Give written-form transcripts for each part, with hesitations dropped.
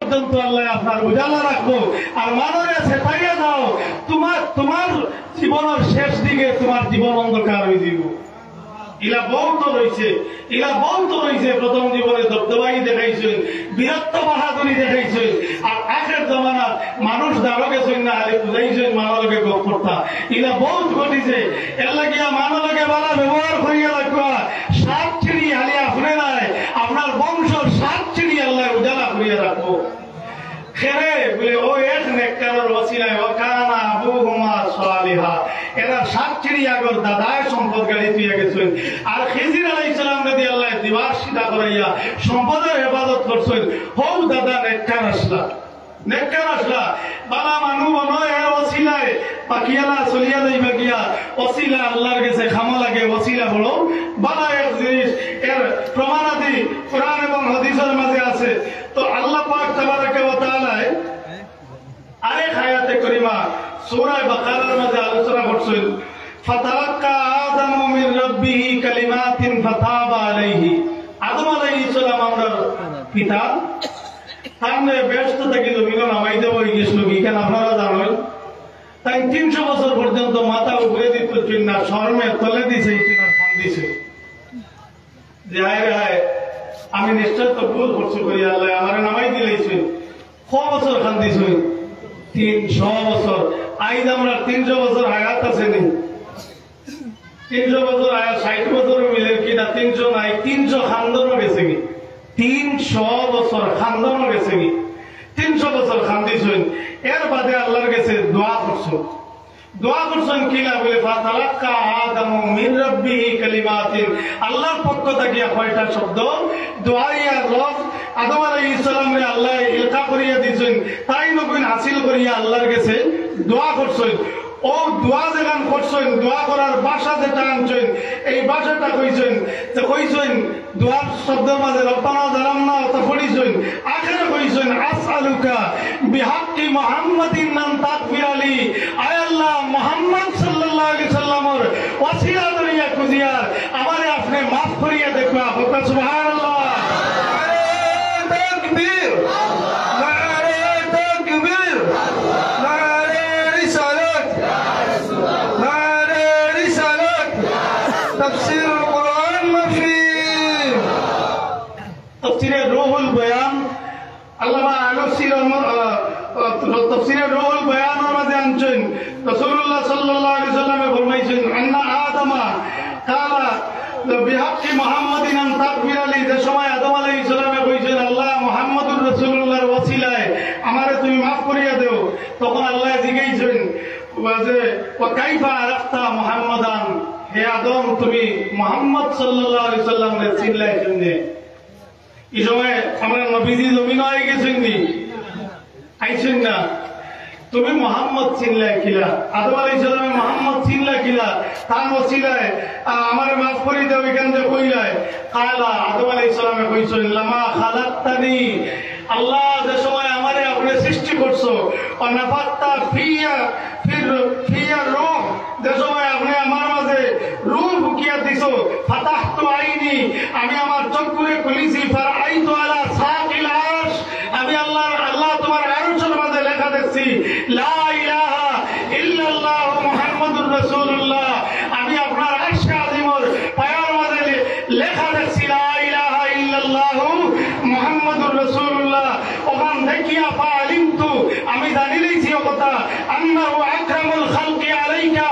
পর্যন্ত আল্লাহ আপনার উজালা রাখবো। আর মানুষে সেটাইয়া দাও, তোমার জীবনের শেষ দিকে তোমার জীবন অন্ধকার হয়ে যাব। ইলা বহুত রয়েছে প্রথম জীবনে দবদবাই দেখাইছেন, বীরত্ব বাহাদুরি দেখাইছেন। আর আগের জমানার মানুষ দাঁড়ো গেছেন না, আলে বুঝাইছেন মানলকে গপ করতা। ইলা বহুত ঘটিছে। এর লাগিয়া মানলকে বালা ব্যবহার করিয়া রাখবা। সাত চিড়ি হালি আপনি নাই, আপনার বংশ সাত চিড়ি আল্লাহ উজালা করিয়া রাখবো। খেরে বলে ও এক নেককারের ওসিলায় ওয়াকানা আবুহুমা সালিহা, এরা সাত চিড়ি আগর দাদায় সম্পদ গাড়ি তুইয়া গেছেন। আর খিজির আলাইহিস সালাম যদি আল্লাহ দিবার সিধা করাইয়া সম্পদের হেফাজত করছেন, হৌ দাদা নেককার আসলা বালা মানু বনয় এর ওসিলায় পাকিয়ালা চলিয়া যাইবা গিয়া। ওসিলা আল্লাহর কাছে খামো লাগে, ওসিলা বড় বালা এক জিনিস। এর প্রমাণাদি কোরআন এবং হাদিসের মাঝে আছে। তো আল্লাহ পাক তাবারাকা ওয়া তাআলা আরেক আয়াতে কারিমা সূরা বাকারার মাঝে আলোচনা করছেন, ফাতালাক্কা আদামু মির রাব্বিহি কালিমাতিন ফাতাবা আলাইহি। আদম আলাইহিস সালাম আমরার পিতা, সামনে ব্যস্ত থেকে জমিন নামাইতে বই গেছিল কি কেন আপনারা জানেন। তাই 300 বছর পর্যন্ত মাথা উপরে দিত না, শরমে তলে দিছে, খান দিছে যে হায় হায় আমি নিশ্চয় তো ভুল করছি করি, আল্লাহ আমার নামাই দিলেছেন। ক বছর খান দিছেন? 300 বছর। আইজ আমরা 300 বছর হায়াত আছে নি? 300 বছর হায়াত 60 বছর মিলে কিনা 300 নাই, 300 খান্দনও গেছে কি? 300 বছর খান্দনও গেছে কি? 300 বছর খান দিছেন। এর বাদে আল্লাহর কাছে দোয়া করছেন কিলা বলে ফাতালাক্কা আদামু মির রাব্বিহি কালিমাতিন। আল্লাহর পক্ষ থেকে কয়টা শব্দ দোয়াইয়া রব আদম আলাইহিস সালামরে আল্লাহ ইলকা করিয়া দিয়েছেন। তাই নবীন হাসিল করিয়া আল্লাহর কাছে দোয়া করছেন। ও দোয়া যেখান করছেন, দোয়া করার ভাষা যেটা আনছেন, এই ভাষাটা কইছেন যে কইছেন দোয়ার শব্দের মাঝে রব্বানা যালামনা তা পড়িছেন। আখেরে কইছেন আসআলুকা বিহাক্কি মুহাম্মাদিন আন তাগফির লি। আয় আল্লাহ, মুহাম্মদ সাল্লাল্লাহু আলাইহি সাল্লামের ওসিলা করিয়া খুঁজিয়ার আমারে আপনি মাফ করিয়া দেখবা। সুবহানাল্লাহ। তাকবীর, নারে তাকবীর, নারে রিসালাত, নারে রিসালাত। তাফসীরুল কুরআন মাফি তাফসীরে রুহুল বয়ান আল্লামা আলুসি তাফসীরে রুহুল বয়ানের মাঝে আনছেন রাসূলুল্লাহ সাল্লাল্লাহু আলাইহি সাল্লামে ফরমাইছেন আন্না আদামা কালা বিহাক্কি মুহাম্মাদিন আন তাগফির লি। যে সময় আদম আলাইহিস সালামে কইছেন আল্লাহ মুহাম্মদুর রাসূলুল্লাহর ওসিলায় আমারে তুমি maaf করিয়া দাও, তখন আল্লাহ জিজ্ঞাসেন যে ওয়া কাইফা আরাফতা মুহাম্মাদান, হে আদম তুমি মুহাম্মদ সাল্লাল্লাহু আলাইহি সাল্লামকে চিনলে কেমনে? এই সময় আমরা নবীজি জমিন হয়ে গেছেন নি? আইছেন না। তুমি মোহাম্মদ চিনলে কিলা? আদম আলাইহিস সালামে মোহাম্মদ চিনলে কিলা? তার ওসিলায় আমারে মাফ করে দাও এখান থেকে কইলাই। কালা আদম আলাইহিস সালামে কইছেন লামা খালাকতানি, আল্লাহ যে সময় আমারে আপনি সৃষ্টি করছো, অনাফাত্তা ফিয়া রূহ, যে সময় আপনি আমার মাঝে রূহ ঢুকিয়া দিছো, ফাতাহতু আইনি, আমি আমার চক্ষুরে খুলিছি, ফারাআইতু আলা সাকিল আরশ, আমি আল্লাহ তোমার আরশের মাঝে লেখা দেখছি লা ইলাহা ইল্লাল্লাহু মুহাম্মাদুর রাসূলুল্লাহ, আমি আপনার আরশে আজিমের পায়ের মাঝে লেখা দেখছি লা ইলাহা ইল্লাল্লাহু মুহাম্মাদুর রাসূলুল্লাহ। ওখান দেখিয়া ফাআলিমতু, আমি জানি লইছি ও কথা, আন্নাহু আকরামুল খালকি আলাইকা,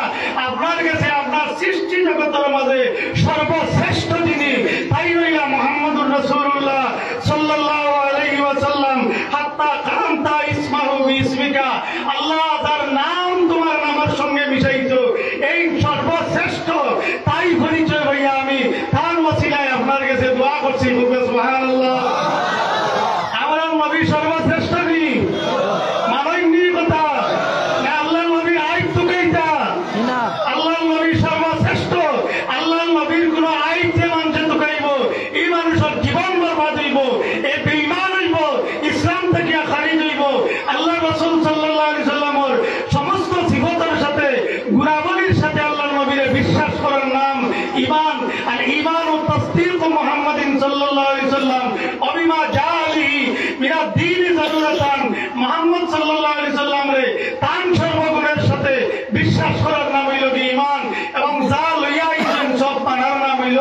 আপনার কাছে আপনার সৃষ্টি জগতের মাঝে সর্বশ্রেষ্ঠ যিনি তাই হইলা মুহাম্মাদুর রাসূলুল্লাহ সাল্লাল্লাহু আলাইহি ওয়াসাল্লাম। হাত্তা কারামতা ইসমাহু বিইসমিকা, আল্লাহ তার নাম তোমার নামের সঙ্গে মিশাইছো, এই সর্বশ্রেষ্ঠ তাই পরিচয় হইয়া আমি তার ওসিলায় আপনার কাছে দোয়া করছি। সুবহানাল্লাহ। আমার নবী সর্বশ্রেষ্ঠ নি মানইনি কথা না, আল্লাহর নবী আইত তো কইতা না, আল্লাহর নবী সর্বশ্রেষ্ঠ। আল্লাহর নবীর কোন আইত যে মানুষে তো কইব, এই মানুষের জীবন বরবাদ হইব, এ বেঈমান হইব, ইসলাম থেকে খারিজ জারুরাতান মুহাম্মদ সাল্লাল্লাহু আলাইহি সাল্লাম রে তান সর্বগুণের সাথে বিশ্বাস করার নাম হইল ঈমান এবং যা লইয়া আইছেন সব মানার নাম হইল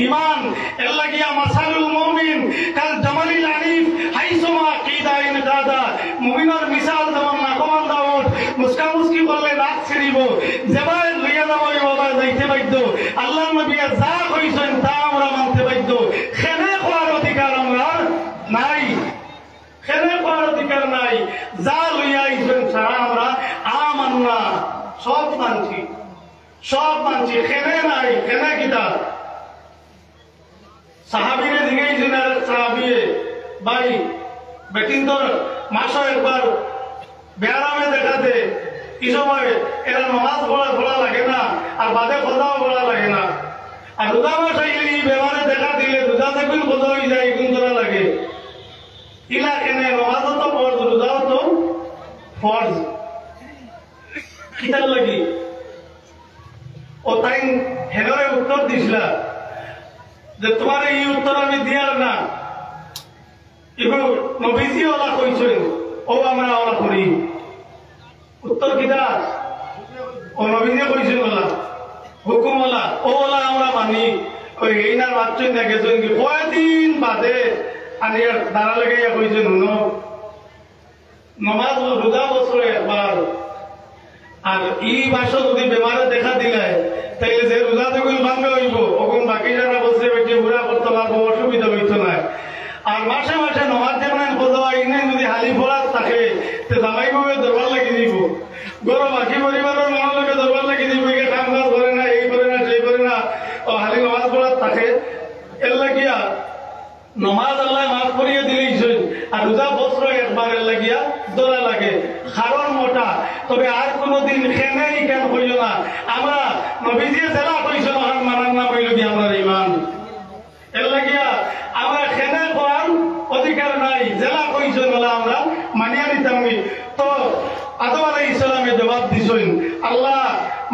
ঈমান। এর লাগিয়া মাসালুল মুমিন কাল জামালিল আনিফ হাইসুমা কিদাইন দাদা মুমিনের মিসাল যেমন নাকমাল দাউদ মুস্কামুস্কি বললে রাত ছিড়িব যেভাবে লইয়া যাব বাবা যাইতে বাধ্য আল্লাহর নবী যা কইছেন তা আমরা মানতে বাধ্য। খেনে করার অধিকার আমরা নাই, খেনে করার অধিকার নাই। যা লইয়া আইছেন সারা আমরা আমান্না সব মানছি, সব মানছি। খেনে নাই, খেনে কিতা সাহাবীরে দিকেইছেন আর সাহাবিয়ে ভাই বেটিন তোর মাসও একবার বেয়ারামে দেখাতে কি সময় এরা নামাজ পড়া লাগে না আর বাদে খোদাও পড়া লাগে না। আর রোজা মাস আইলে এই বেমারে দেখা দিলে রোজা দেখুন খোদা হয়ে যায় গুণ করা লাগে। ইলা কেনে নামাজও তো ফরজ, রোজাও তো ফরজ। কিতার লাগি ও তাই হেনরে উত্তর দিছিলা যে তোমার এই উত্তর আমি দিয়ার না, এবার নবীজি ওলা কইছেন ও আমরা ওলা করি। উত্তর কিতা ও নবীজি কইছেন ওলা হুকুম ওলা ও ওলা আমরা মানি। ওই এইনার বাচ্চন না গেছেন কি কয়দিন বাদে আনিয়ার দাঁড়া লাগাইয়া কইছেন হুনো নমাজ রোজা বছরে একবার আর এই বাসা যদি বেমারে দেখা দিলে তাইলে যে রোজা যখন ভাঙবে হইব তখন বাকি যারা বসে বেটে ঘুরা করতে পারবো, অসুবিধা হইতো না। আর মাসে মাসে নমাজ যেমন বোঝা ইনে যদি হালি ফোড়ার থাকে তো জামাই ভাবে দরবার লাগি দিব, গরো বাকি পরিবারের মানুষকে দরবার লাগি দিব, কাম কাজ করে না, এই করে না, সেই করে না, ও হালি নমাজ পড়ার থাকে। এর লাগিয়া নমাজ আল্লাহ মাফ করিয়ে দিলেইছেন আর রোজা বছর একবার এর লাগিয়া দোলা লাগে কারণ মোটা। তবে আর কোনদিন খেনেই কেন হইল না। আমরা নবীজি জেলা কইছেন মানার নাম হইল কি আমরা ঈমান। এর লাগিয়া আমরা খেনে করার অধিকার নাই, জেলা কইছেন বলে আমরা মানিয়া নিতাম। তো আদম আলাইহিস সালামে জবাব দিছেন আল্লাহ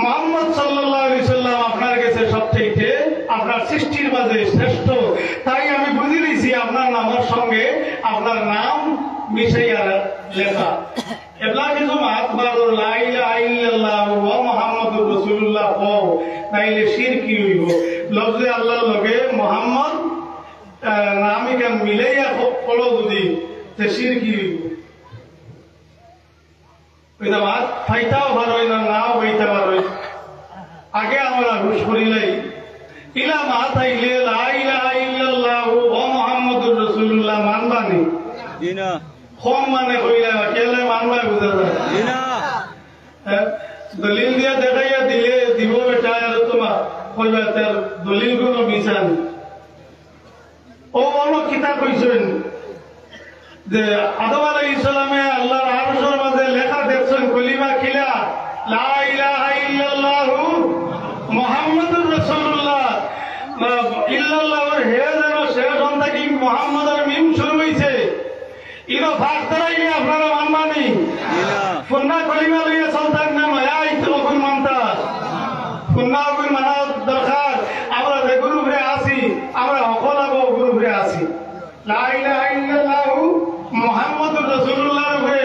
মুহাম্মদ সাল্লাল্লাহু আলাইহি সাল্লাম আপনার কাছে সবচেয়ে আপনার সৃষ্টির মাঝে শ্রেষ্ঠ, তাই আমি বুঝে নিয়েছি আপনার নামের সঙ্গে আপনার নাম মিশাইয়া লেখা। এবলা কিছু মাতবার লা ইলাহা ইল্লাল্লাহু ওয়া মুহাম্মাদুর রাসূলুল্লাহ কও তাইলে শিরক কি হইব। লফজে আল্লাহর লগে মুহাম্মদ নামই কেন মিলাইয়া কলো যদি তে শিরক কি হইব। ওইটা মাত ফাইতাও ভালো না নাও হইতে পারো। আগে আমরা হুশ করিলাই ইলা মাত আইলে লা ইলাহা ইল্লাল্লাহু ওয়া মুহাম্মাদুর রাসূলুল্লাহ মানবানি দিনা কম মানে কইলা কেলে মানবা বুঝা যায় দিনা। দলিল দিয়া দেখাইয়া দিলে দিব বেটা আর তোমার কইবা তার দলিল গুলো মিশান। ও বলো কিতাব কইছেন যে আদম আলাইহিস সালামে আল্লাহর আরশের মাঝে লেখা দেখছেন কলিমা কিলা লা ইলাহা ইল্লাল্লাহু মুহাম্মাদুর রাসূলুল্লাহ। ইল্লাল্লাহর হে যেন শেষ হন্তা কি মুহাম্মাদের মিম শুরু হইছে ইনো ভাগ ধরাইলে আপনারা মানবানি ফুন্না কলিমা লইয়া সন্তান নাম আই তখন মানতা ফুন্না ওই মানা দরকার। আমরা যে গ্রুপে আছি আমরা সকল আবো গ্রুপে আছি লা ইলাহা ইল্লাল্লাহু মুহাম্মাদুর রাসূলুল্লাহর উপরে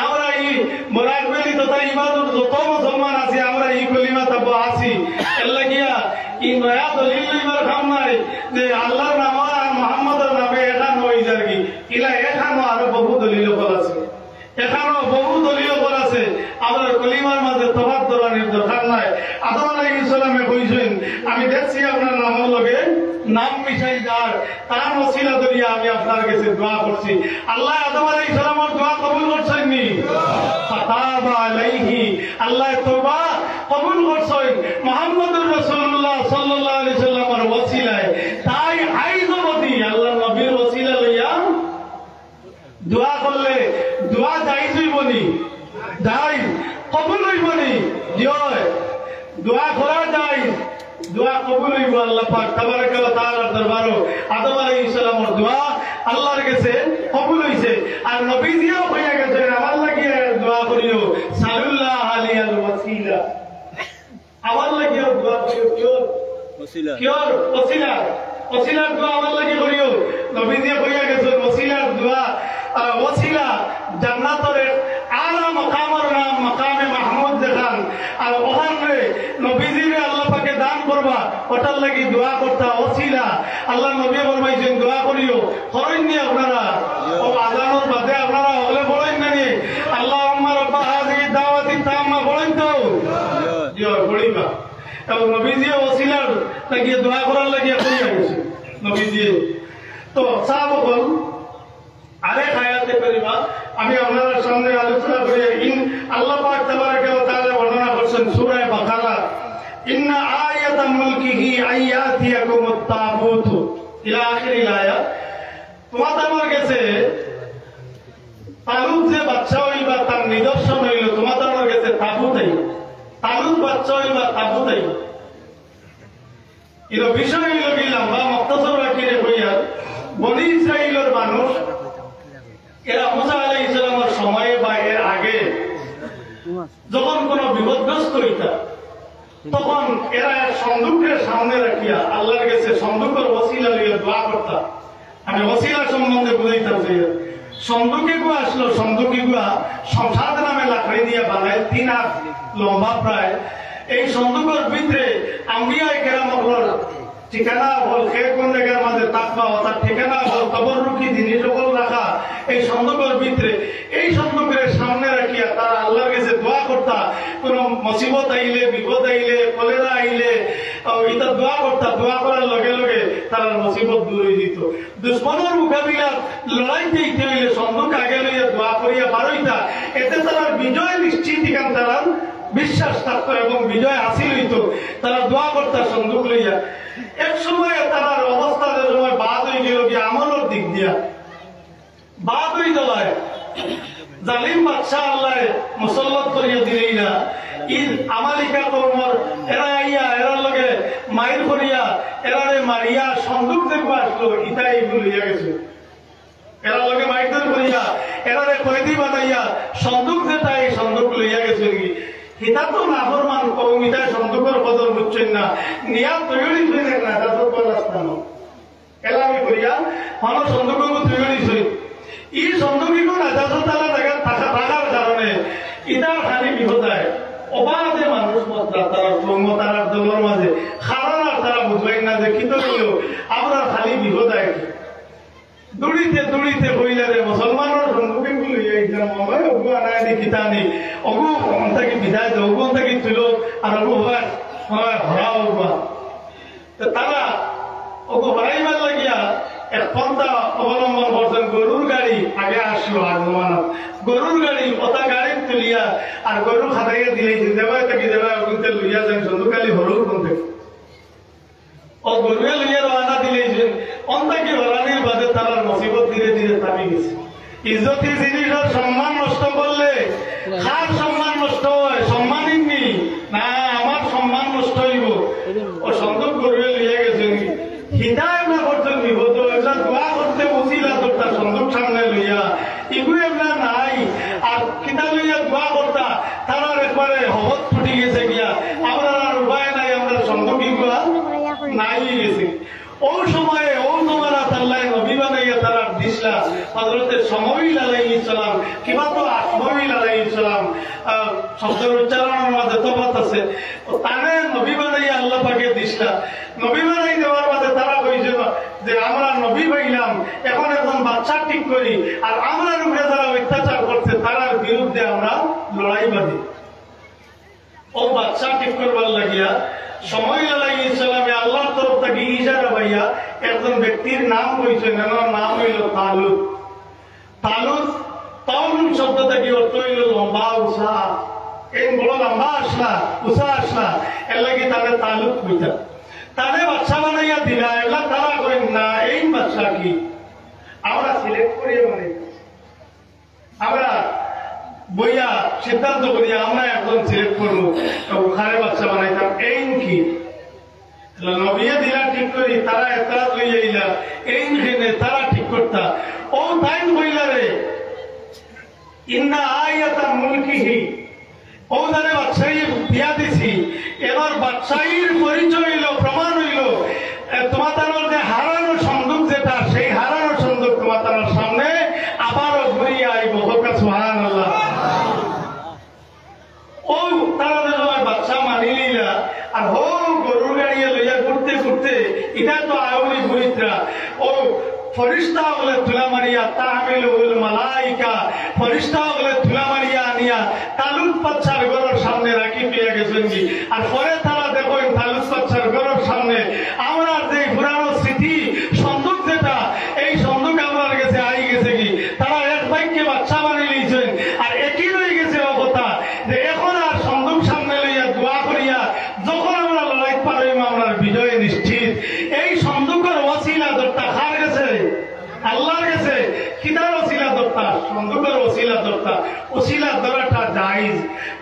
আমরা এই মোরাকবেলি তথা ইবাদত যত মুসলমান আছি আমরা এই কলিমা তব আছি। এর লাগিয়া এই নয়া দলিল লইবার কাম নাই যে আল্লাহর নাম আর মুহাম্মাদের নামে এখান হই যারকি ইলা এখানো আরো বহু দলিল আছে, এখানো বহু দলিল আছে। আমরা কলিমার মাঝে তফাৎ ধরার দরকার নাই। আদম আলাইহিস সালামে কইছেন আমি দেখছি আপনার নামের লগে নাম মিশাই যার তার ওসিলা ধরিয়া আমি আপনার কাছে দোয়া করছি। আল্লাহ আদম আলাইহিস সালামের দোয়া কবুল করছেন নি? ফাতাবা আলাইহি আল্লাহ তওবা কবুল করছেন মুহাম্মদুর রাসূলুল্লাহ সাল্লাল্লাহু আলাইহি সাল্লামের ওসিলায়। তাই আইজমতি আল্লাহর নবীর ওসিলা লইয়া দোয়া করলে দোয়া জায়েজ হইবনি, জায়েজ কবুল হইবনি। জয় দোয়া করা জায়েজ, দোয়া কবুল হইব আল্লাহ পাক তাবারাকা ওয়া তাআলার দরবারে। আদম আলাইহিস সালামের দোয়া আল্লাহর কাছে কবুল হইছে। আর নবীজিও কইয়া গেছেন আমার লাগি দোয়া করিও সাল্লাল্লাহু আলাইহি ওয়াসাল্লাম, আমার লাগি দোয়া করিও কিওর ওসিলা, কিওর ওসিলা, ওসিলার দোয়া আমার লাগি করিও। নবীজিও কইয়া গেছেন ওসিলার দোয়া ওসিলা জান্নাতের আলা মাকামের নাম মাকামে মাহমুদ দেখান আর ওখানে নবীজিরে আল্লাহ পাকে দান করবা ওটার লাগি দোয়া করতা ওসিলা আল্লাহ নবী ফরমাইছেন দোয়া করিও করেননি আপনারা ও আযানের বাদে আপনারা হলে বলেন না নি আল্লাহুম্মা রাব্বা হাযিহি দাওয়াতি তাম্মা বলেন তো জি বলিবা এবং নবীজি ওসিলার লাগিয়ে দোয়া করার লাগিয়ে করি গেছে নবীজি তো সাহাবগণ আরেক আয়াতে করিমা আমি আপনাদের সামনে আলোচনা করি আল্লাহ পাক তাবারাকা ওয়া তাআলা বর্ণনা করেছেন সূরা বাকারা ইন্না আয়াতা মুলকিহি আয়াতিয়াকুমুত তাবুত ইলা আখিরিল আয়াত তোমাদের কাছে তালুত যে বাচ্চা হইবা তার নিদর্শন হইল তোমাদের কাছে তাবুত হইল তালুত বাচ্চা হইবা তাবুত হইল এর বিষয় হইল কি লম্বা মুক্তাসর রাখিয়ে হইয়া বনি ইসরাইলের মানুষ এরা মুসা আলাইহিস সালামের সময়ে বা এর আগে যখন কোন বিপদগ্রস্ত হইতা তখন এরা সন্দুকের সামনে রাখিয়া আল্লাহর কাছে সন্দুকের ওসিলা লইয়া দোয়া করতা আমি ওসিলা সম্বন্ধে বুঝাইতাম যে সন্দুকে গুয়া আসলো সন্দুকে গুয়া সংসাদ নামে লাকড়ি দিয়ে বানায় 3 হাত লম্বা প্রায় এই সন্দুকের ভিতরে আম্বিয়ায়ে কেরামগুলোর ঠিকানা বল কে কোন জায়গার মাঝে তাকবা অর্থাৎ ঠিকানা বল তবররুকি জিনিস সকল রাখা এই সন্দুকের ভিতরে এই সন্দুকের সামনে রাখিয়া তারা আল্লাহর কাছে দোয়া করতা কোন মুসিবত আইলে বিপদ আইলে কলেরা আইলে এটা দোয়া করতা দোয়া করার লগে লগে তার মুসিবত দূর হয়ে যেত দুশ্মনের মোকাবিলা লড়াইতে ইতে হইলে সন্দুক আগে লইয়া দোয়া করিয়া বারইতা এতে তারা বিজয় নিশ্চিত এখান তারা বিশ্বাস থাকতো এবং বিজয় হাসিল হইত তারা দোয়া করতা সন্দুক লইয়া এক সময় তার অবস্থা সময় বাদ হয়ে গেল কি আমলের দিক দিয়া বাদ হয়ে যাওয়ায় জালিম বাদশাহ আল্লাহ মুসল্লত করিয়া দিলেই না ঈদ আমালিকা কর্মর এরা আইয়া এরার লগে মাইর করিয়া এরারে মারিয়া সন্দুক দেখবা আসলো ইটা এইগুলো লইয়া গেছে এরা লগে মাইর করিয়া এরারে কয়েদি বানাইয়া সন্দুক যেটা এই সন্দুক লইয়া গেছে কি হিতা তো নাফরমান কৌমিতায় সন্দুকের কদর বুঝছেন না নিয়া তৈরি হয়ে না তাদের পলাস্তান এলামি করিয়া হন সন্দুকের তৈরি হয়ে এই সন্দুকিগুলো নাজাসত তালা জায়গা থাকার কারণে ইটার খালি বিপদায় অবাধে মানুষ তারা সঙ্গ তারা দলের মাঝে খারাপ আর তারা বুঝবেন না যে কি তো আমরা খালি বিপদায় দৌড়িতে দৌড়িতে হইলারে মুসলমানের সন্দুকিন গুলো অগু আনায় দি কিতানি অগু অন্তাকে বিদায় দে অগু অন্তাকে তুল আর অগু হয় হরা অগুয়া তারা অগু হরাইবার লাগিয়া এক পন্থা অবলম্বন করছেন গরুর গাড়ি আগে আসলো আগমানত গরুর গাড়ি ওটা গাড়ি তুলিয়া আর গরু খাটাইয়া দিলেই দেবায় তাকে দেবায় অগুতে লইয়া যান সন্দুকালি হরুর বন্ধে ও গরুয়ে লইয়া রওনা দিলেইছেন অন্তাকে হরানির বাদে তার মুসিবত ধীরে ধীরে থামি গেছে ইজ্জতি জিনিসের সম্মান নষ্ট করলে কার সম্মান নষ্ট হয় সম্মানই না আমার সম্মান নষ্ট হইব ও সন্তোষ গরুয়ে লইয়া গেছেন হিদায় না করছেন বিপদ এটা দোয়া করতে বসিলা তোরটা সন্দুক সামনে লইয়া এগুলো এমনা নাই আর কিতা লইয়া দোয়া করতা তারা একবারে হবত ফুটি গেছে গিয়া আমরা আর উপায় নাই আমরা সন্দুক এগুলা নাই গেছে ও সময়ে ও তোমারা তাল্লায় নবী বানাইয়া তারা দিসলা হযরতে শমঈল আলাইহিস সালাম কিবা তো আশমঈল আলাইহিস সালাম শব্দের উচ্চারণের মধ্যে তফাৎ আছে তারে নবী বানাইয়া আল্লাহ পাকে দিসলা নবী বানাই দেওয়ার মধ্যে তারা কইছে যে আমরা নবী পাইলাম এখন একজন বাচ্চা ঠিক করি আর আমরা উপরে যারা অত্যাচার করছে তার বিরুদ্ধে আমরা লড়াই বাঁধি ও বাচ্চা ঠিক করবার লাগিয়া শমঈল আলাইহিস সালামে আল্লাহর তরফ থেকে ইশারা পাইয়া একজন ব্যক্তির নাম কইছেন এর নাম হইল তালুত তালুত তালুত শব্দ থেকে অর্থ হইল লম্বা উষা এই বড় লম্বা আসলা উষা আসলা এর লাগি তারে তালুত কইতা তারে বাচ্চা বানাইয়া দিলা এগুলা তারা করেন না এই বাচ্চা কি আমরা সিলেক্ট করিয়া মানে আমরা বইয়া সিদ্ধান্ত করিয়া আমরা একজন সিলেক্ট করবো ওখানে বাচ্চা বানাইতাম এই কি নবিয়া দিলা ঠিক করি তারা এতরাজ লইয়া ইলা এই খেনে তারা ঠিক করতা ও তাইন বইলা রে ইন্না আয়াতা মুলকিহি ও যারে বাচ্চাই দিয়া দিছি এবার বাচ্চাইর পরিচয় হইল প্রমাণ হইল তোমার যে হারানো সন্দুক যেটা সেই হারানো সন্দুক তোমার সামনে আবারও ঘুরিয়ে আইব ফরিস্তা হলে ধুলা মারিয়া আনিয়া তালুক বাচ্চার ঘরের সামনে রাখি পেয়ে গেছেন কি। আর পরে তারা দেখেন তালুক বাচ্চার ঘরের সামনে আমরা যে পুরানো স্মৃতি সন্দুক যেটা, এই সন্দুক আমার কাছে আই গেছে কি। তারা এক বাইককে বাচ্চা বানিয়ে নিয়েছেন। আর একই রয়ে গেছে অবস্থা যে এখন আর সন্দুক সামনে লইয়া দোয়া করিয়া যখন আমরা লড়াই পারিম আমরা বিজয় নিশ্চিত। এই সন্দুকের ওসিলা দরটা কার গেছে? আল্লাহর কাছে। কিতার ওসিলা দরটা? সন্দুকের ওসিলা দরটা। ওসিলা ধরাটা জায়েজ।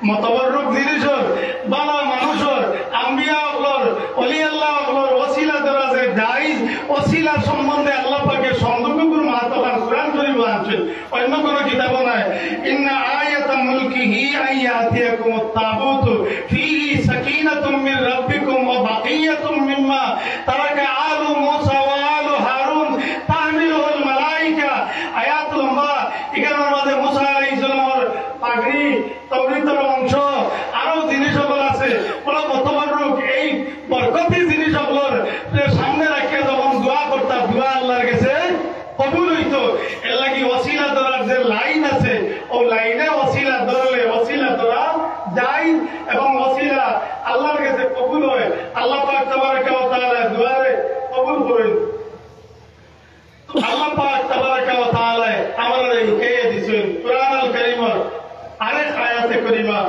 মতবররুক জিনিসের বালা মানুষের আম্বিয়া হলর ওলি আল্লাহ হলর ওসিলা ধরা যে জায়েজ। ওসিলা সম্বন্ধে আল্লাহ পাকের সন্দুকুর মাহাত্মান কুরআন শরীফ আনছেন, অন্য কোনো কিতাব নাই। ইন্না আয়াতা মুলকিহি আইয়াতিয়াকুমুত তাবুত ফিহি সাকিনাতুম মির রাব্বিকুম ওয়া বাকিয়াতুম মিম্মা তারাকা আলু মূসা ওয়া আলু হারুন তাহমিলুল মালায়েকা। আয়াত লম্বা। এখানের মধ্যে মূসা আলাইহিস সালামের পাগড়ি, তাওরাতের অংশ, আরো জিনিসগুলো আছে। বড় মতবররুক এই বরকতি জিনিসগুলোর সামনে রাখে যখন দোয়া করতা, দোয়া আল্লাহর কাছে কবুল হইতো। এর লাগি ওসিলা ধরার যে লাইন আছে, ও লাইনে ওসিলা ধরলে ওসিলা ধরা যায় এবং ওসিলা আল্লাহর কাছে কবুল হয়। আল্লাহ পাক তাবারাকা ওয়া তাআলা দুআরে কবুল করেন। আল্লাহ পাক তাবারাকা ওয়া তাআলা আমাদের এই কে দিছেন কুরআন আল কারীমের আরেক আয়াতে কারীমা,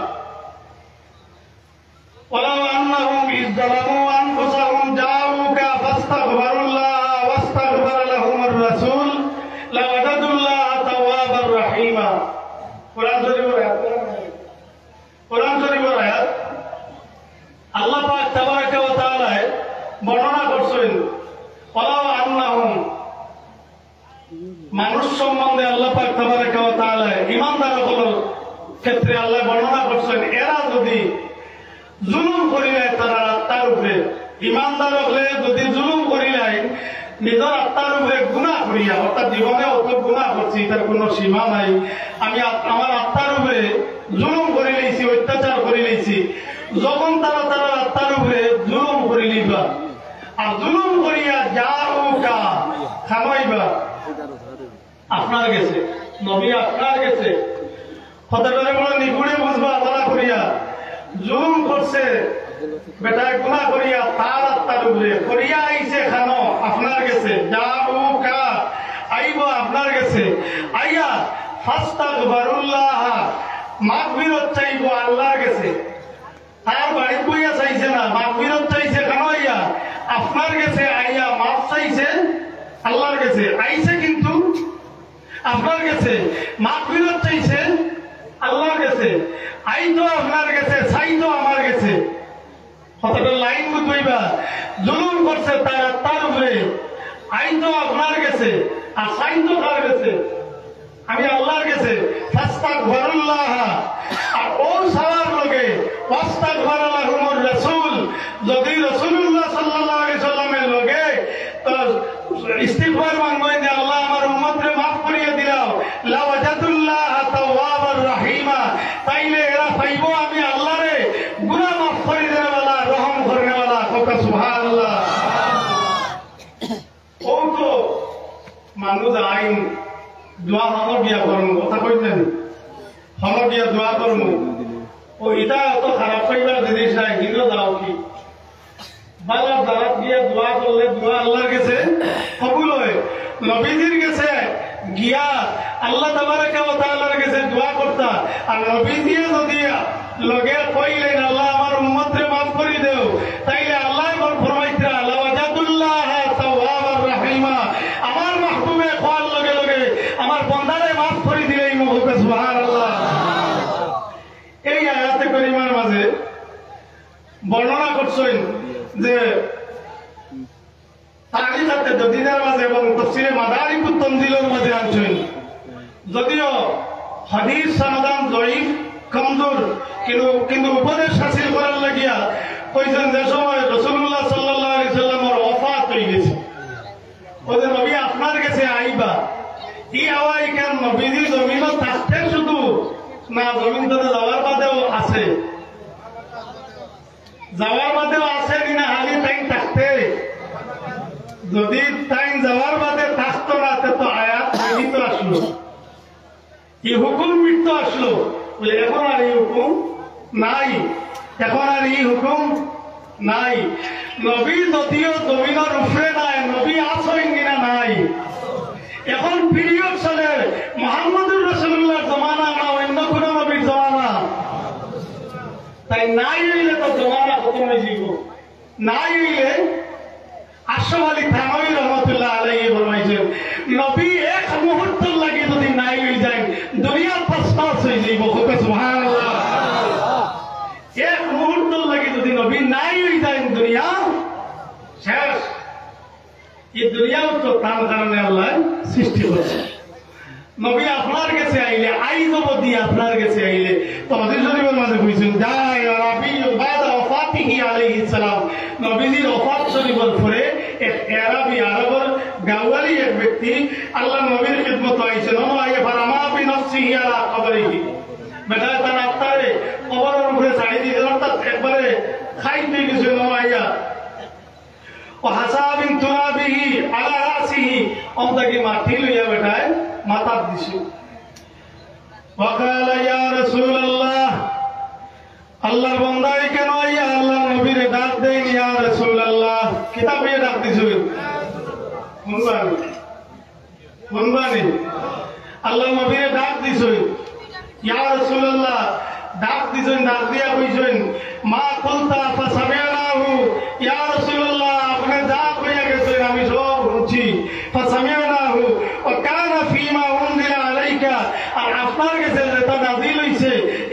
ওয়ালাউ আন্নাহুম ইযযালামু আনফুসাহুম জাউকা ফাস্তাগফিরুল্লাহ ওয়াস্তাগফারা লাহুমুর রাসূল লাওয়াজাদুল্লাহ তাওয়াবার রহিমা। কুরআন শরীফের আয়াত, কুরআন শরীফের আয়াত আল্লাহ পাক তাবারাকা ওয়া তাআলা বর্ণনা করছেন। ওয়ালাউ আন্নাহুম মানুষ সম্বন্ধে আল্লাহ পাক তাবারাকা ওয়া তাআলা ঈমানদারদের ক্ষেত্রে আল্লাহ বর্ণনা করছেন, এরা যদি জুলুম করিলে তারা আত্মার উপরে, ঈমানদার হলে যদি জুলুম করিলে নিজের আত্মার উপরে গুনাহ করিয়া, অর্থাৎ জীবনে অত গুনাহ করছি তার কোনো সীমা নাই, আমি আমার আত্মার উপরে জুলুম করে লইছি, অত্যাচার করে লইছি, যখন তারা তারা আত্মার উপরে জুলুম করে লিবা আর জুলুম করিয়া যাউকা খামাইবা আপনার গেছে, নবী আপনার গেছে, কথাটা বড় নিগুড়ে বুঝবা বলা করিয়া জুলুম করছে বেটা গুনাহ করিয়া তার আত্মার উপরে করিয়া আইছে খানো আপনার গেছে, যাউকা আইব আপনার গেছে, আইয়া ফাস্তাগফিরুল্লাহ মাগফিরাত চাইব আল্লাহর গেছে। তার বাড়ি কইয়া চাইছে না, মাগফিরাত চাইছে কেন? আইয়া আপনার গেছে, আইয়া মাফ চাইছে আল্লাহর গেছে, আইছে কিন্তু আপনার গেছে, মাগফিরাত চাইছে আল্লাহর গেছে, আইতো আপনার গেছে, চাইতো আমার গেছে। কতটা লাইন বুঝবা, জুলুম করছে তার উপরে, আইতো আপনার গেছে আর চাইতো কার গেছে? আমি আল্লাহর গেছে। ফাস্তাগফিরুল্লাহ আর ও সাওয়ার লগে ওয়াস্তাগফারা লাহুমুর রাসূল, যদি রাসূলুল্লাহ সাল্লাল্লাহু আলাইহি সাল্লামের লগে তো ইস্তিগফার মাঙ্গেন যে আল্লাহ আমার উম্মতরে maaf করিয়ে দিলাও, লাওয়াজাদুল্লাহ তাওয়াবার রহিমা, তাইলে এরা পাইবো আমি আল্লাহরে গুনাহ maaf করে দেওয়ালা, রহম করনেওয়ালা। কথা সুবহানাল্লাহ। ও তো মানুষ আইন দোয়া হমর দিয়া করমু, কথা কইতেন হমর দিয়া দোয়া করমু, ও এটা অত খারাপ পাইবার জিনিস নাই, কিন্তু দাও কি বালা দাঁড়াত গিয়া দোয়া করলে দোয়া আল্লাহর কাছে কবুল হয়। নবীজির কাছে গিয়া আল্লাহ তাবারাকা ওয়া তাআলার কাছে দোয়া করতা, আর নবীজি যদি লগে কইলেন আল্লাহ আমার উম্মতরে maaf করে দেও, তাইলে আল্লাহ বল ফরমাইতা লাওয়াজাদুল্লাহ তাওয়াবার রহিমা, আমার মাহবুবে কোয়াল লগে লগে আমার বান্দারে maaf করে দিলেই মুখে সুবহানাল্লাহ। এই আয়াতে কারিমার মাঝে বর্ণনা করছেন যে তারিখাতে যদিনের মাঝে এবং তাফসীরে মাদারিকুত তানজিলের মাঝে আনছেন, যদিও হাদিস সনদান জয়ীফ কমজোর, কিন্তু উপদেশ হাসিল করার লাগিয়া কইছেন যে সময় রাসূলুল্লাহ সাল্লাল্লাহু আলাইহি সাল্লামের ওফাত হয়ে গেছে, ওদের নবী আপনার কাছে আইবা, এই আওয়াই কেন নবীজি জমিনও থাকতে শুধু না, জমিন তো যাওয়ার বাদেও আছে, যাওয়ার বাদেও আছে কিনা হালি টাইম থাকতে, যদি টাইম যাওয়ার বাদে থাকতো না তো আয়াত তো আসলো এই হুকুম মৃত্যু আসলো বলে এখন আর এই হুকুম নাই, এখন আর এই হুকুম নাই। নবী যদিও জমিনের উপরে নাই, নবী আসেন কিনা নাই। এখন পিরিয়ড চলে মুহাম্মদুর রাসূলুল্লাহ জমানা না অন্য কোন নবীর জমানা, তাই নাই হইলে তো জমানা খতম হয়ে যাব। নাই হইলে আশরাফ আলী থানভী রহমাতুল্লাহ আলাইহি ফরমাইছেন নবী এক মুহূর্ত লাগি যদি নাই হয়ে যায় দুনিয়ার তছনছ হয়ে যাব। সুবহানাল্লাহ। এক মুহূর্ত লাগি যদি নবী নাই হয়ে যায় দুনিয়া শেষ। এই দুনিয়াও তো তার কারণে আল্লাহ সৃষ্টি করেছে। নবী আপনার কাছে আইলে আইজব দিয়ে আপনার কাছে আইলে তো হাদিস শরীফের মাঝে কইছেন যায় আরবি বাদা ওয়াফাতিহি আলাইহিস সালাম, নবীজির ওফাত শরীফের পরে এক আরবি আরবের গাওয়ালি এক ব্যক্তি আল্লাহ নবীর খিদমত আইছেন। ও আইয়া ফারামা বি নফসিহি আলা কবরিহি, বেটা তার আত্মারে কবরের উপরে ছাড়ি দিয়ে অর্থাৎ একবারে খাইতে গেছে। ও আইয়া ও হাসাবিন তুরাবিহি আলা রাসিহি, অন্তকে মাটি লইয়া বেটায় মাথা দিছে। ওয়াকালা ইয়া রাসূলুল্লাহ, আল্লাহর বান্দাই কেন ইয়া আল্লাহ নবীর ডাক দেন ইয়া রাসূলুল্লাহ, কিতাবে ডাক দিছে শুনবানি আল্লাহ নবীর ডাক দিছে ইয়া রাসূলুল্লাহ, ডাক দিছেন, ডাক দিয়া কইছেন মা কুলতা ফাসামিআনাহু, ইয়া রাসূলুল্লাহ আপনি যা কইয়া গেছেন আমি সব শুনছি। ফাসামিআনাহু ওয়া কানা ফীমা উনজিলা আলাইকা, আর আপনার কাছে যেটা নাযিল হইছে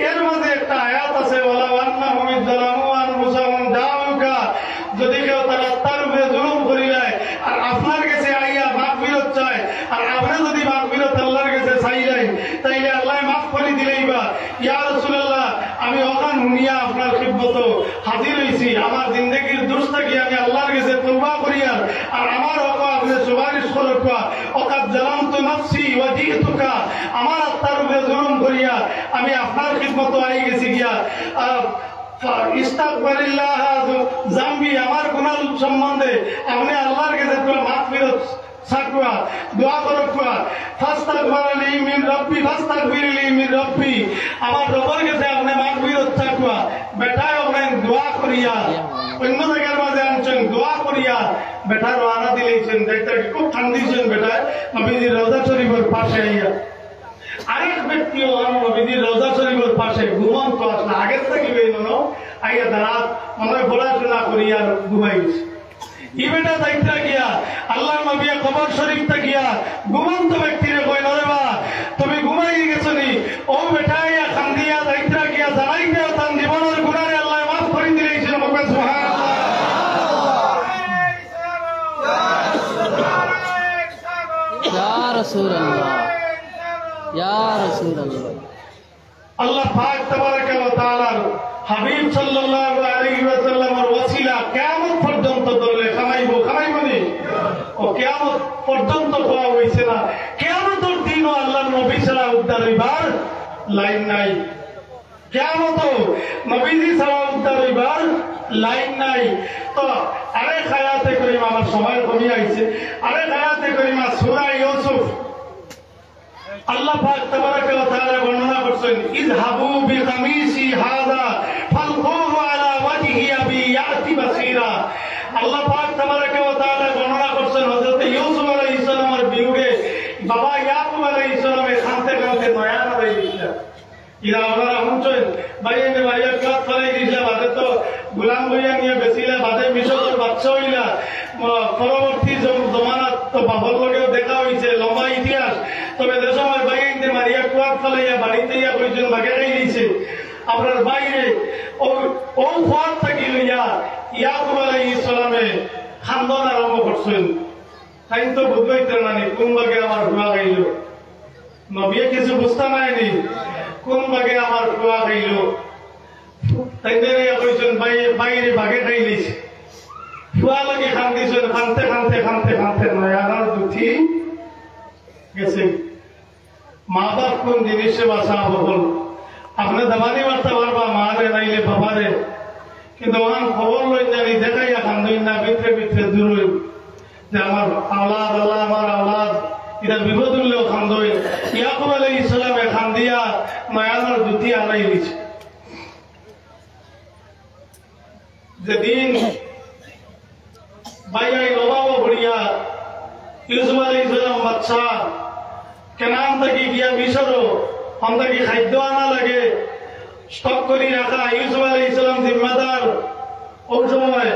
এর মধ্যে একটা আয়াত আছে ওয়ালা আন্নাহুম যালামু আনফুসাহুম জাউকা, যদি কেউ তার আত্মার উপরে জুলুম করিলায় আর আপনার কাছে আইয়া মাগফিরাত চায় আর আপনি যদি মাগফিরাত আল্লাহর কাছে চাইলেন তাইলে আল্লাহ মাফ করে দিলেই বা। ইয়া রাসূলুল্লাহ আমি ওখান হুনিয়া আপনার খিদমত হাজির হইছি, আমার জিন্দেগির দোষ থাকি আমি আল্লাহর কাছে তওবা করিয়া আর আমার হক আপনি সুপারিশ করবা। ওকাদ জালামতু নফসি ওয়া জিতুকা, আমার আত্মার উপরে জুলুম করিয়া আমি আপনার খিদমত আই গেছি গিয়া। ইস্তাগফিরুল্লাহ জামবি, আমার গুনাহ সম্বন্ধে আপনি আল্লাহর কাছে মাগফিরাত চাকবা, দোয়া করবা। ফাস্তাগফিরলি মিন রব্বি ফাস্তাগফিরলি মিন রব্বি, আমার রবের কাছে আপনি মাগফিরাত চাকবা। বেটায় আপনি দোয়া করিয়া অন্য জায়গার মাঝে আনছেন দোয়া করিয়া বেটার রানা দিলেছেন, দেখতে খুব ঠান্ডিছেন বেটায় নবীজির রওজা শরীফের পাশে আইয়া। আরেক ব্যক্তিও নবীজির রওজা শরীফের পাশে ঘুমন্ত আসলে আগের থেকে বেরোনো আইয়া দাঁড়াত মনে পড়াশোনা করিয়া ঘুমাই গেছে। ই বেটা দায়িত্ব গিয়া আল্লাহ নবী কবর শরীফ গিয়া ঘুমন্ত ব্যক্তিরে কই নরে বা তুমি ঘুমাই গেছো নি, ও বেটা ইয়া কান্দিয়া দায়িত্ব গিয়া জানাই গিয়া তার জীবনের গুনারে আল্লাহ মাফ করে দিয়েছেন। সুবহানাল্লাহ। ইয়া রাসূলুল্লাহ, ইয়া রাসূলুল্লাহ। আল্লাহ পাক তাবারাকা ওয়া তাআলা হাবিব সাল্লাল্লাহু আলাইহি ওয়াসাল্লামের ওসিলা কিয়ামত পর্যন্ত ধরে খামাইবনি ও কিয়ামত পর্যন্ত পাওয়া হইছে না। কিয়ামতের দিনও আল্লাহর নবী ছাড়া উদ্ধার হইবার লাইন নাই। কিয়ামত নবীজি ছাড়া উদ্ধার হইবার লাইন নাই। তো আরেক আয়াতে করিমা, আমার সময় কমে আইছে, আরেক আয়াতে করিমা সূরা ইউসুফ আল্লাহ পাক তাবারাকা ওয়া তাআলা বর্ণনা করছেন ইযহাবু বিকামিসি হাযা ফালকুহু আলা ওয়াজহি আবি ইয়াতি বাসীরা। আল্লাহ পাক তাবারাকা ওয়া তাআলা বর্ণনা করছেন হযরত ইউসুফ আলাইহিস সালামের বিয়োগে বাবা ইয়াকুব আলাইহিস সালামের খানতে খানতে নয়ন হয়ে গেছিল। ইরা ওরা হুঁচেন বাইরে বাইরে ক্লাস করে গেছিল, বাদে তো গোলাম হইয়া নিয়ে বেশিলা, বাদে মিশরের বাদশা হইলা। পরবর্তী জমানাত তো বাবার লগেও দেখা হয়েছে, লম্বা ইতিহাস। তবে যে সময় বাইরে মারিয়া কুয়াত ফলাইয়া বাড়িতে ইয়া কইছেন বাগে খাই দিয়েছে আপনার বাইরে ও কুয়াত থাকি লইয়া ইয়াকুব আলাইহিস সালামে খান্দন আরম্ভ করছেন। তাই তো বুঝবাইতে নানি কোন বাগে আমার কুয়া খাইল, নবিয়ে কিছু বুঝতে নাইনি কোন বাগে আমার কুয়া খাইল। তাই কইছেন বাইরে বাগে খাই দিয়েছে, কুয়া লাগে খান দিয়েছেন। খানতে খানতে খানতে খানতে নয়ানার দুটি গেছে। মা বাপ কোন জিনিসে বাসা বল আপনি দামানি মারতে পারবা মারে নাইলে বাবারে, কিন্তু ওখান খবর লই জানি দেখাইয়া খান্দইন না ভিতরে ভিতরে দূর যে আমার আওলাদ আল্লাহ আমার আওলাদ এটা বিপদ উঠলেও খান্দইন। ইয়াকুব আলাইহিস সালামে খান জুতি হারাই দিয়েছে। যেদিন ভাইয়াই নবাব ভরিয়া ইউসুফ আলাইহিস সালাম বাদশা কেনান থেকে গিয়া মিশরও আমাকে খাদ্য আনা লাগে স্টক করে রাখা ইউসুফ আলাইহিস সালাম জিম্মাদার। ওই সময়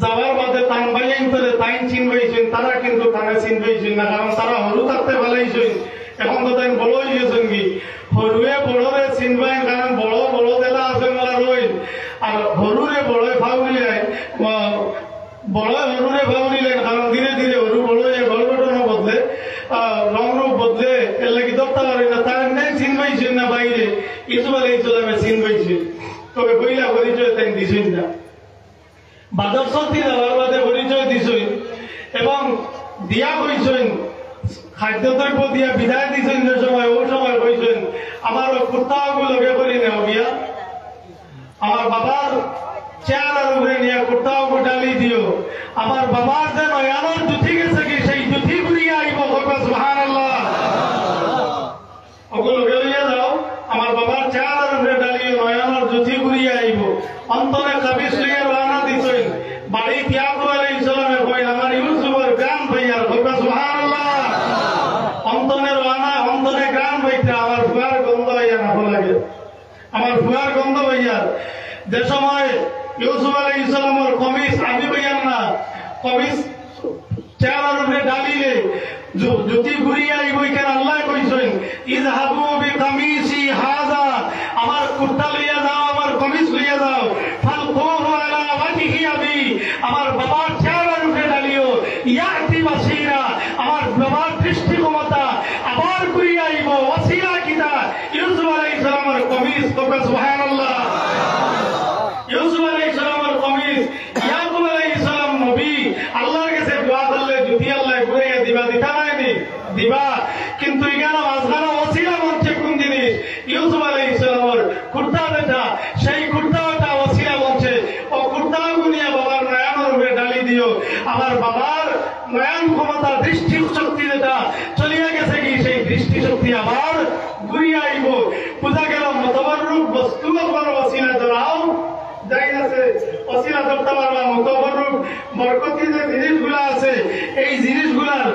যাওয়ার বাদে তান ভাইয়াই করে তাইন চিনবাইছেন, তারা কিন্তু তারা চিনবাইছেন না, কারণ তারা হরু থাকতে ভালাইছেন। এখন তো তাই বড় হয়েছেন কি হরুয়ে বড়রে চিনবাইন, কারণ বড় বড় দেলা আছে মেলা রইল, আর হরুরে বড় ফাউরিলেন বড় হরুরে ফাউরিলেন, কারণ ধীরে ধীরে হরু বড় হয়ে গল্পটনা বদলে রং রূপ বদলে এর লাগি দপ্তা পারে না, তার নেই চিনবাইছেন না বাইরে ইউসুফ আলাইহিস সালামে চিনবাইছেন। তবে বইলা পরিচয় তাই দিছেন না, বাদর শক্তি দেওয়ার বাদে পরিচয় দিছেন এবং দিয়া কইছেন খাদ্যদ্রব্য দিয়া বিদায় দিছেন। যে সময় ওই সময় কইছেন আমার কুর্তাগুলো লগে করে নেও গিয়া আমার বাবার চেয়ারের উপরে নিয়ে কুর্তাও ডালি দিও, আমার বাবার যে নয়ানোর জুতি গেছে কি সেই জুতি ঘুরিয়ে আইব। সুবহানাল্লাহ। ওগুলো লইয়া যাও, আমার বাবার চেয়ারের উপরে ডালিও, নয়ানোর জুতি ঘুরিয়ে আইব। অন্তরে কাবিজ লইয়া রানা দিছেন। বাড়ি ইয়াকুব আলাইহিস সালামের কই আমার ইউসুফের গান ভাইয়ার। সুবহানাল্লাহ। অন্তরে রানা অন্তরে গান ভাইটা আমার ফুয়ার গন্ধ হইয়া না লাগে, আমার ফুয়ার গন্ধ ভাইয়ার। যে সময় ইউসুফ আলাইহিস সালামের কমিজ আমি ভাইয়ার না, কমিজ চেয়ারের উপরে ডালিলে জুতি ঘুরিয়ে আইব। কেন আল্লাহ কইছেন ইযহাবু বিকামিসি হাযা, আমার কুর্তা লইয়া যাও, আমার কমিজ লইয়া যাও, ফালকুহু আলা ওয়াজহি আবি, আমার বাবার চেয়ারের উপরে ডালিও, ইয়াতি বাসীরা, আমার বাবার দৃষ্টি ক্ষমতা আবার ঘুরিয়ে আইব। ওয়াসিলা কিতা ইউসুফ আলাইহিস সালামের কমিজ। সুবহানাল্লাহ। ইউসুফ আলাইহিস সালামের কমিজ, ইয়াকুব আলাইহিস সালাম নবী, আল্লাহর কাছে দোয়া করলে জুতি আল্লাহ ঘুরিয়ে দিবা, দিতা নাইনি দিবা। কিন্তু এখানে মাঝখানে ওসিলা বলছে কোন জিনিস? ইউসুফ আলাইহিস সালামের কুর্তা যেটা, সেই কুর্তাটা ওসিলা বলছে। ও কুর্তা গুনিয়া বাবার নয়নের উপরে ডালি দিও, আমার বাবার নয়ন ক্ষমতা দৃষ্টি শক্তি যেটা চলিয়া গেছে কি সেই দৃষ্টি শক্তি আবার ঘুরিয়ে আইব। পূজা গেল মতবরূপ বস্তু ওসিলা ধরাও যাই আছে, ওসিলা ধরতে পারবা। মতবরূপ বরকতি যে জিনিসগুলা আছে এই জিনিসগুলার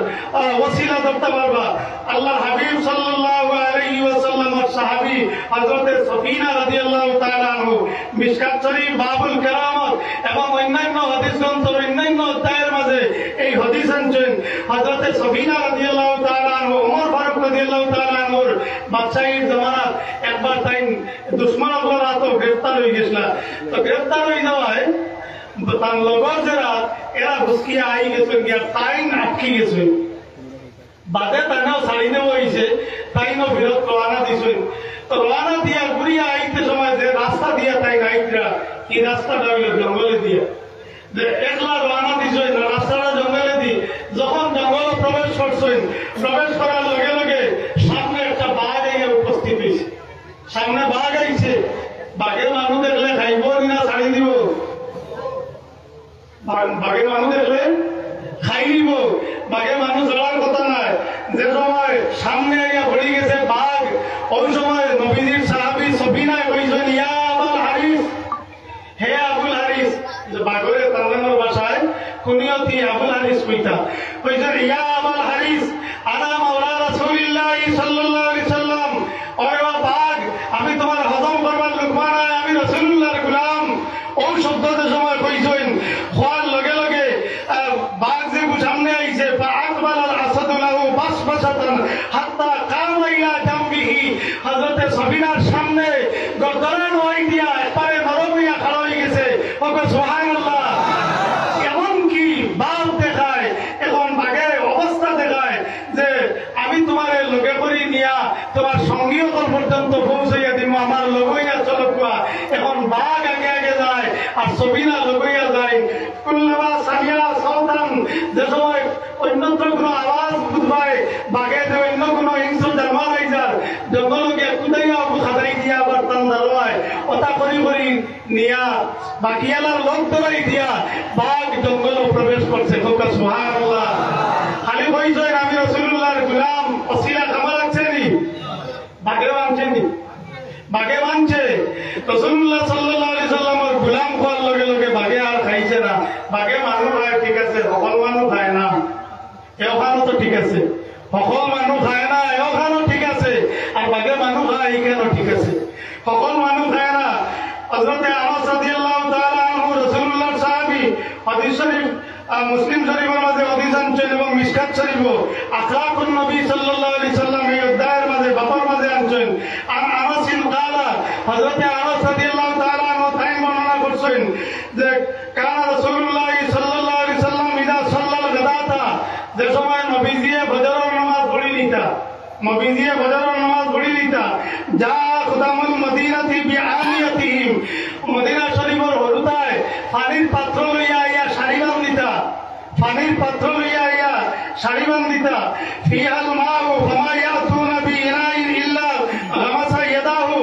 ওসিলা ধরতে পারবা। আল্লাহ হাবিব সাল্লাল্লাহু আলাইহি ওয়াসাল্লামের সাহাবী হযরত সফিনা রাদিয়াল্লাহু তাআলা আনহু মিশকাত শরীফ বাবুল কেরামত এবং অন্যান্য হাদিস গ্রন্থের অন্যান্য অধ্যায়ের মাঝে এই হাদিস আনছেন। হযরত সফিনা রাদিয়াল্লাহু তাআলা আনহু ওমর ফারুক রাদিয়াল্লাহু তাআলা আনহুর বাদশাহীর জামানাত একবার তাই দুশমনগুলোর হাতে গ্রেফতার হয়ে গেছিল। তো গ্রেফতার হয়ে যাওয়ায় তার লগর যারা এরা ঘুসকিয়া আই গেছেন গিয়া তাইন আটকে গেছেন। বাদে তাইনাও ছাড়ি নেওয়া হয়েছে, তাইনও বিরোধ রওনা দিছেন। তো রওনা দিয়া ঘুরিয়া আইতে সময় যে রাস্তা দিয়া তাই আইতরা, এই রাস্তাটা হইল জঙ্গলে দিয়া। যে একলা রওনা দিছেন, রাস্তাটা জঙ্গলে দি যখন জঙ্গলে প্রবেশ করছেন, প্রবেশ করার লগে লগে সামনে একটা বাঘ আইয়া উপস্থিত হয়েছে। সামনে বাঘ আইছে, বাঘের মানুষ দেখলে খাইব না ছাড়ি দিব? বাঘের মানুষ দেখলে খাই দিব, বাঘের মানুষ চলার কথা নাই। যে সময় সামনে আইয়া ভরে গেছে বাঘ, ওই সময় নবীজির সাহাবী সফিনায় কইছেন ইয়া আবুল হারিস, হে আবুল হারিস। বাঘের তাদের ভাষায় কুনিয়তি আবুল হারিস কইতা, কইছেন ইয়া আবুল হারিস আনা মাওলা রাসূলুল্লাহ সাল্লাল্লাহু আলাইহি সাল্লাম। ওরে বাঘ, আমি তোমার হজম করবার লোক নাই, আমি রাসূলুল্লাহর গোলাম। ওই শব্দতে সময় কইছেন হওয়ার লগে লগে বাঘ যে সামনে আইছে, হাত্তা কামা ইলা জামবিহি, হযরত সফিনার সামনে গর্দন ওই দিয়া একবারে নরম হইয়া খাড়া হয়ে গেছে। ওকে সুবহানাল্লাহ। এমন কি বাঘ দেখায়, এখন বাঘের অবস্থা দেখায় যে আমি তোমার লগে করি নিয়া তোমার সঙ্গীয়তর পর্যন্ত পৌঁছাইয়া দিব, আমার লগইয়া চলকুয়া। এখন বাঘ আগে আগে যায় আর সফিনা লগইয়া যায়। কুল্লামা সামিয়া সাউতান, যে সময় অন্যত্র কোনো আওয়াজ বুঝবায়, বাঘে যে অন্য কোনো হিংস্র জানোয়ার আইজার জঙ্গলকে কুদাইয়া খাদাই দিয়া আবার টান দাঁড়ায়, ওটা করি করি নিয়া বাকিয়ালার লোক ধরাই দিয়া বাঘ জঙ্গল প্রবেশ করছে। সুবহানাল্লাহ। খালি কইছেন আমি রাসূলুল্লাহর গোলাম, ওসিলা কামা লাগছে নি, বাঘের আনছে নি। বাগে মানছে রাসূলুল্লাহ সাল্লাল্লাহু আলাইহি সাল্লামের গোলাম হওয়ার লগে লগে বাগে আর খাইছে না বাগে মানুষ খায় ঠিক আছে সকল মানুষ খায় না এওখানো তো ঠিক আছে সকল মানুষ খায় না এওখানো ঠিক আছে আর বাগে মানুষ খায় এখানেও ঠিক আছে সকল মানুষ খায় না হযরতে আনাস রাদিয়াল্লাহু তাআলা আনহু রাসূলুল্লাহর সাহাবী হাদিস শরীফ মুসলিম শরীফের মাঝে হাদিস আনছেন এবং মিশকাত শরীফ আখলাকুন নবী সাল্লাল্লাহু আলাইহি সাল্লাম এই অধ্যায়ের মাঝে বাবার মাঝে আনছেন আর আনাস কালা হযরতে আনাস রাদিয়াল্লাহু তাআলা আনহু তাই বর্ণনা করছেন যে কানা রাসূলুল্লাহ সাল্লাল্লাহু আলাইহি সাল্লাম ইদা সাল্লাল গাদাতা যে সময় নবীজি ফজরের নামাজ পড়ি নিতা নবীজি ফজরের নামাজ পড়ি নিতা যা খুদামুল মদিনাতি বিআনিয়াতিহিম মদিনা শরীফের হরুতায় পানির পাত্র লইয়া আইয়া শাড়ি বান্ধিতা পানির পাত্র লইয়া আইয়া শাড়ি বান্ধিতা ফিহাল মাউ ফামা ইয়াতুনা বিইনাইন ইল্লা গামাসা ইয়াদাহু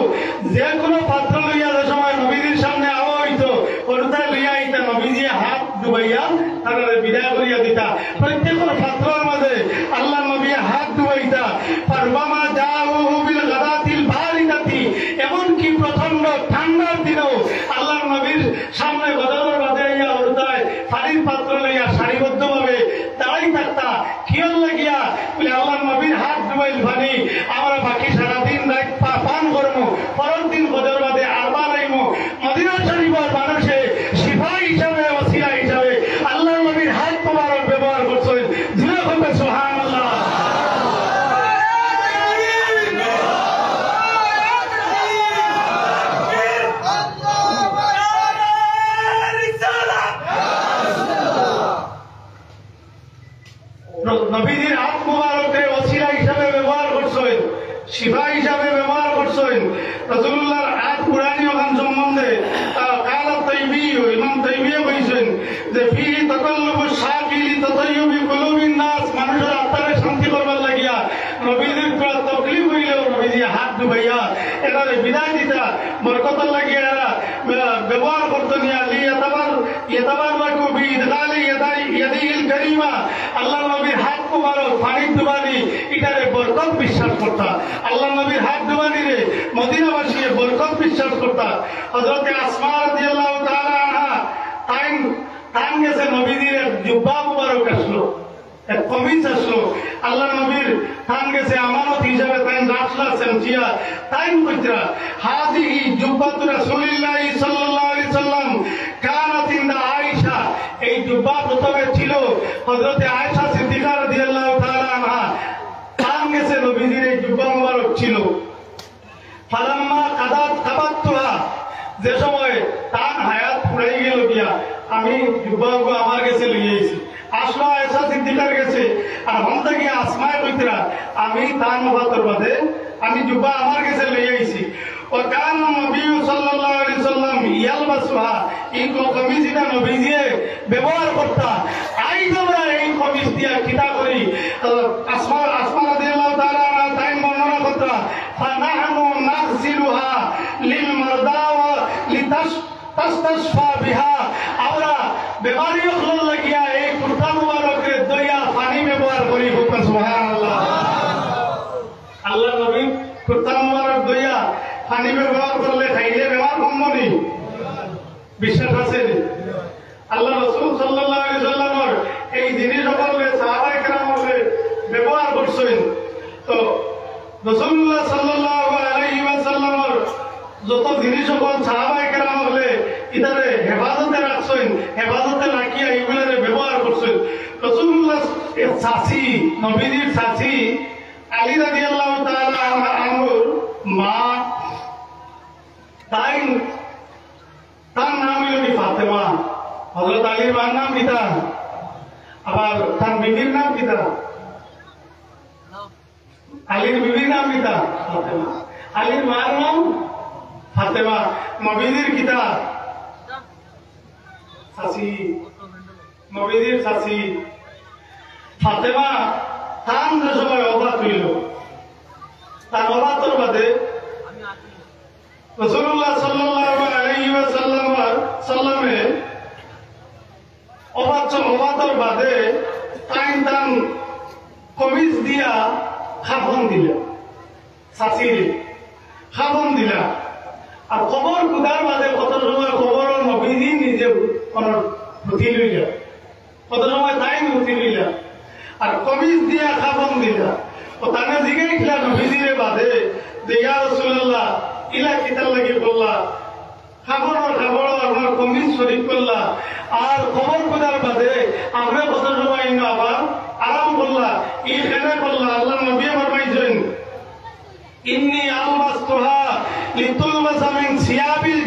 যে কোনো পাত্র লইয়া যে সময় নবীজির সামনে আওয়া হইতো হরুতায় লইয়া আইতা নবীজি হাত ডুবাইয়া তারা বিদায় করিয়া দিতা প্রত্যেকের পাত্রের মাঝে আল্লাহ নবী হাত ডুবাইতা ফারবামা জাউহু বিল গাদাতিল বারিদাতি এমনকি প্রচন্ড ঠান্ডার দিনেও আল্লাহর নবীর সামনে গদরের মাঝে আইয়া হরুতায় পানির পাত্র লইয়া সারিবদ্ধভাবে দাঁড়াই থাকতা কিয়র লাগিয়া বলে আল্লাহর নবীর হাত ডুবাইল পানি আমরা বাকি সারাদিন রাত পান করবো পরের দিন গদর বাদে আবার আইমো মদিনা শরীফের মানুষে শিফা হিসাবে ওসিলা হিসাবে আল্লাহর নবীর হাত মোবারক ব্যবহার করছেন জুড়ে বলবে সুবহানাল্লাহ নবীজির হাত মোবারককে ওসিলা হিসাবে ব্যবহার করছেন শিফা হিসাবে ব্যবহার করছেন রাসূলুল্লাহর হাত কুরআনী ওখান সম্বন্ধে কালা তাইবী ইমাম তাইবী কইছেন যে ফিহি তাকাল্লুবু শাকিলি তাতায়্যুবি কুলুবিন নাস মানুষের আত্মারে শান্তি করবার লাগিয়া নবীজির পুরা তকলিফ হইলেও নবীজি হাত ডুবাইয়া এটারে বিদায় দিতা বরকতের লাগিয়া এরা ব্যবহার করতে নিয়া ইয়াতাবাররাকু বিইদখালি ইয়াদিহিল কারিমা আল্লাহ নবীর হাত মুবারক পানি ডুবানি এটারে বরকত বিশ্বাস করতা আল্লাহ নবীর হাত ডুবানি রে মদিনাবাসী বরকত বিশ্বাস করতা হযরতে আসমা রাদিয়াল্লাহু তাআলা আনহা টাইম গেছে নবীজির জুব্বা মুবারক আসলো এক কমিজ আসলো আল্লাহ নবীর টাইম গেছে আমানত হিসাবে টাইম রাখলা সেমচিয়া টাইম কইতরা হাদিহি জুব্বাতু রাসূলিল্লাহি সাল্লাল্লাহু আলাইহি সাল্লাম কানাত ইনদা আয়েশা এই জুব্বা প্রথমে ছিল হযরতে আয়েশা সিদ্দিকা রাদিয়াল্লাহু তাআলা আনহা টাইম গেছে নবীজির এই জুব্বা মুবারক ছিল ফালাম্মা কাবাতুহা যে সময় তার হায়াত ফুরাই গেল গিয়া আমি জুব্বাগো আমার কাছে লইয়ে আইছি আসলো আয়েশা সিদ্দিকার কাছে আর হন্তা গিয়া আসমায় কইতরা আমি তার নবাতর বাদে আমি জুব্বা আমার কাছে লইয়ে আইছি ও কান নবী সাল্লাল্লাহু আলাইহি সাল্লাম ইয়ালবাসুহা এই কমিজটা নবীজিয়ে ব্যবহার করতা আই আমরা এই কমিজ দিয়া কিতা করি আসমা রাদিয়াল্লাহু তাআলা তাই বর্ণনা করতা ফানাহনু নাগসিলুহা লিল মারদা ওয়া লিতাসতাশফা বিহা আমরা বেমারি হল লাগিয়া এই কুরতা মুবারকের দইয়া পানি ব্যবহার করি সুবহানাল্লাহ আল্লাহ নবী কুরতা মুবারক দইয়া পানি ব্যবহার করলে খাইলে বেমার কমবনি বিশ্বাস আছে আল্লাহ রাসূল সাল্লাল্লাহু আলাইহি সাল্লামের এই জিনিস সকলে সাহাবায়ে কেরামকে ব্যবহার করছেন তো রাসূলুল্লাহ সাল্লাল্লাহু আলাইহি ওয়াসাল্লামের যত জিনিস সকল সাহাবায়ে কেরাম হলে ইদারে হেফাজতে রাখছেন হেফাজতে রাখিয়া এগুলোরে ব্যবহার করছেন রাসূলুল্লাহ চাচি নবীজির চাচি আলী রাদিয়াল্লাহু তাআলা আনহুর মা তার নাম হইল ফাতেমা হযরত আলীর মার নাম কিতা আবার তার বিবির নাম কিতা আলীর বিবির নাম কিতা ফাতেমা আলীর মার নাম ফাতেমা নবীজির কিতা চাচি নবীজির চাচি ফাতেমা তার সময় অবাত হইল তার অবাতর বাদে রাসূলুল্লাহ সাল্লাল্লাহু আলাইহি ওয়াসাল্লামে অবাতর বাদে টাইম কমিজ দিয়া খাফন দিল চাচির খাবন দিলা আর খবর কুদার বাদে কত সময় খবর নবীজি নিজে প্রতি লইলা কত সময় তাই প্রতি লইলা আর কবিজ দিয়া খাবন দিলা ও তাকে জিজ্ঞাসা নবীজিরে বাদে যে ইয়া রাসূলুল্লাহ ইলা কিতার লাগি বললা খাবর আমার কমিজ শরীফ করলা আর খবর কুদার বাদে আমরা কত সময় আবার আরাম করলা ই খেলে করলা আল্লাহ নবী ফরমাইছেন ইন্নী আলবাসতুহা লিতুলবাসা মিন সিয়াবিল